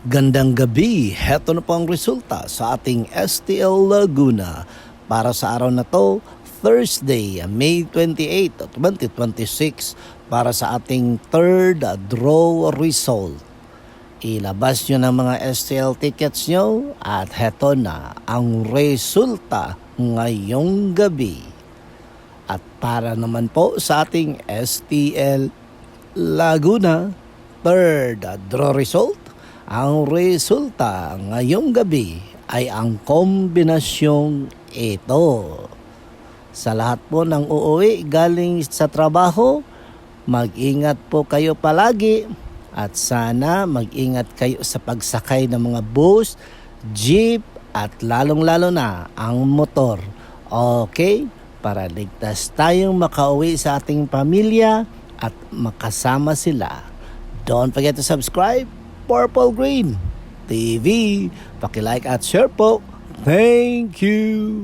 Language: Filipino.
Gandang gabi, heto na po ang resulta sa ating STL Laguna para sa araw na to, Thursday, May 28, 2026 para sa ating third draw result. Ilabas nyo ng mga STL tickets nyo at heto na ang resulta ngayong gabi. At para naman po sa ating STL Laguna third draw result, ang resulta ngayong gabi ay ang kombinasyong ito. Sa lahat po ng uuwi galing sa trabaho, mag-ingat po kayo palagi at sana mag-ingat kayo sa pagsakay ng mga bus, jeep at lalong-lalo na ang motor. Okay? Para ligtas tayong makauwi sa ating pamilya at makasama sila. Don't forget to subscribe Purple Green TV. Paki-like at share po. Thank you.